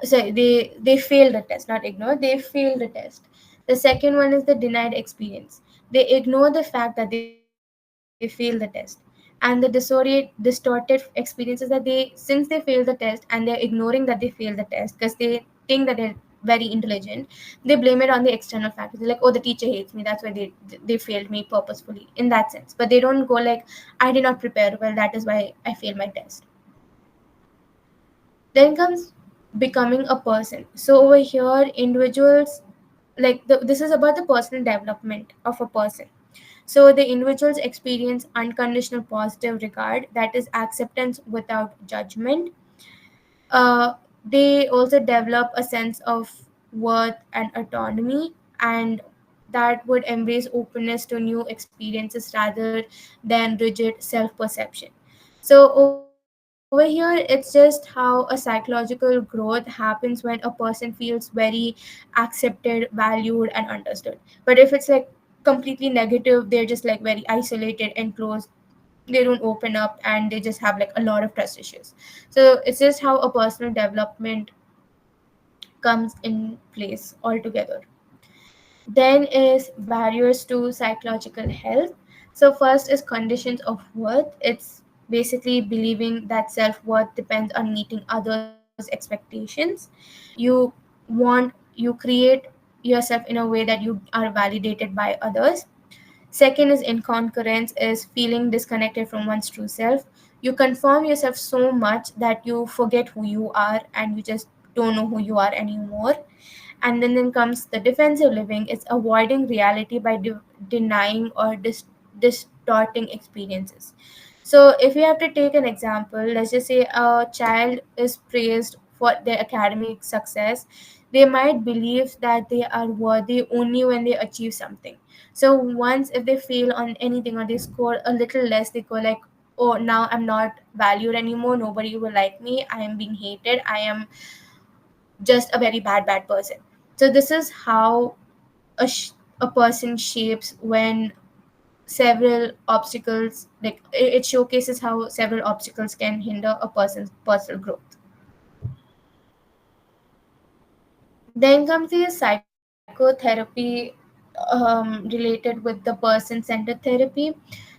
Sorry, they failed the test, not ignored, they failed the test. The second one is the denied experience. They ignore the fact that they failed the test. And the distorted experience is that they, since they failed the test and they're ignoring that they failed the test because they think that they're very intelligent, they blame it on the external factors. They're like, oh, the teacher hates me, that's why they failed me purposefully, in that sense. But they don't go like, I did not prepare well, that is why I failed my test. Then comes becoming a person. So over here, individuals, this is about the personal development of a person. So the individuals experience unconditional positive regard, that is acceptance without judgment. uh, they also develop a sense of worth and autonomy, and that would embrace openness to new experiences rather than rigid self perception. So over here, over here, it's just how a psychological growth happens when a person feels very accepted, valued, and understood. But if it's like completely negative, they're just like very isolated and closed. They don't open up and they just have like a lot of trust issues. So it's just how a personal development comes in place altogether. Then is barriers to psychological health. So first is conditions of worth. It's basically believing that self-worth depends on meeting others' expectations. You you create yourself in a way that you are validated by others. Second is inconcurrence, is feeling disconnected from one's true self. You conform yourself so much that you forget who you are and you just don't know who you are anymore. And then comes the defensive living. It's avoiding reality by denying or distorting experiences. So if you have to take an example, let's just say a child is praised for their academic success. They might believe that they are worthy only when they achieve something. So once if they fail on anything or they score a little less, they go like, oh, now I'm not valued anymore, nobody will like me, I am being hated, I am just a very bad person. So this is how a person shapes when several obstacles, like it showcases how several obstacles can hinder a person's personal growth. Then comes the psychotherapy related with the person-centered therapy.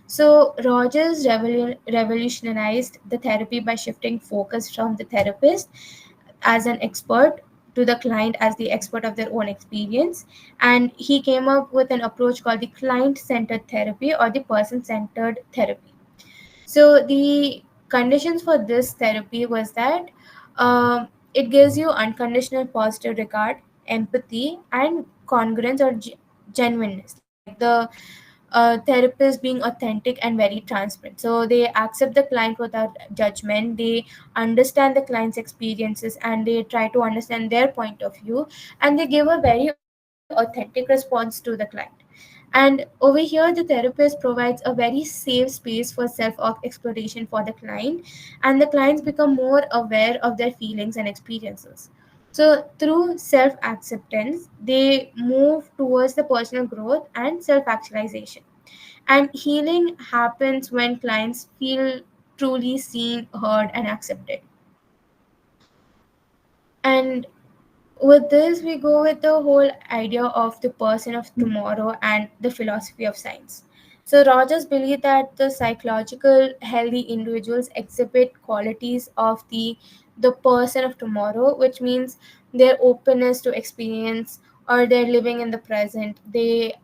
So Rogers revolutionized the therapy by shifting focus from the therapist as an expert to the client as the expert of their own experience. And he came up with an approach called the client-centered therapy or the person-centered therapy. So the conditions for this therapy was that it gives you unconditional positive regard, empathy, and congruence or genuineness. Like the therapist being authentic and very transparent. So they accept the client without judgment. They understand the client's experiences and they try to understand their point of view, and they give a very authentic response to the client. And over here, the therapist provides a very safe space for self exploration for the client, and the clients become more aware of their feelings and experiences. So, through self acceptance, they move towards the personal growth and self actualization. And healing happens when clients feel truly seen, heard, and accepted. And with this, we go with the whole idea of the person of tomorrow and the philosophy of science. So, Rogers believed that the psychological healthy individuals exhibit qualities of the person of tomorrow, which means their openness to experience or they're living in the present. They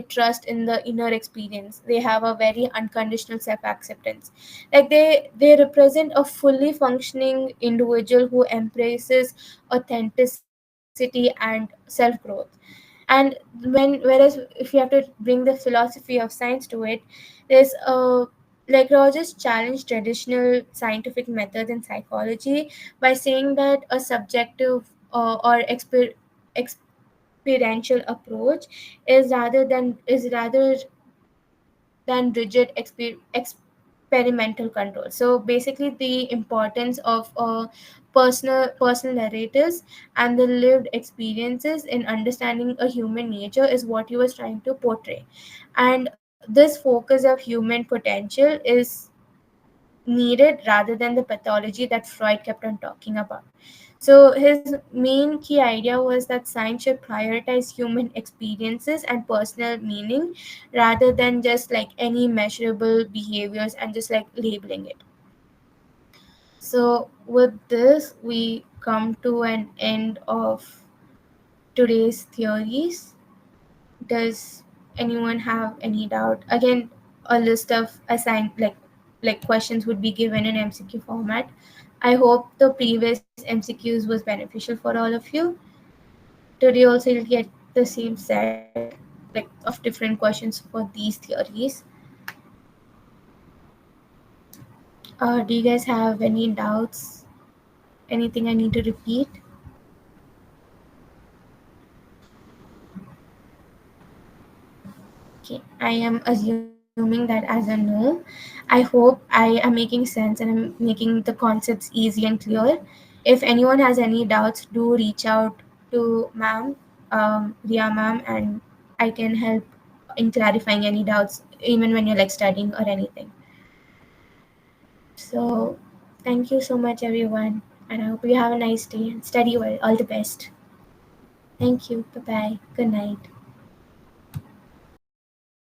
trust in the inner experience. They have a very unconditional self acceptance. Like they represent a fully functioning individual who embraces authenticity and self growth. And whereas if you have to bring the philosophy of science to it, there's like Rogers challenged traditional scientific methods in psychology by saying that a subjective or experiential approach is rather than rigid experimental control. So basically, the importance of personal narratives and the lived experiences in understanding a human nature is what he was trying to portray. And this focus of human potential is needed rather than the pathology that Freud kept on talking about. So his main key idea was that science should prioritize human experiences and personal meaning rather than just like any measurable behaviors and just like labeling it. So with this, we come to an end of today's theories. Does anyone have any doubt? Again, a list of assigned like questions would be given in MCQ format. I hope the previous MCQs was beneficial for all of you. Today also you'll get the same set like of different questions for these theories. Do you guys have any doubts? Anything I need to repeat? Okay, I am assuming assuming that as a no. I hope I am making sense and I'm making the concepts easy and clear. If anyone has any doubts, do reach out to ma'am, Ria ma'am, and I can help in clarifying any doubts, even when you're like studying or anything. So, thank you so much, everyone, and I hope you have a nice day and study well. All the best. Thank you. Bye bye. Good night.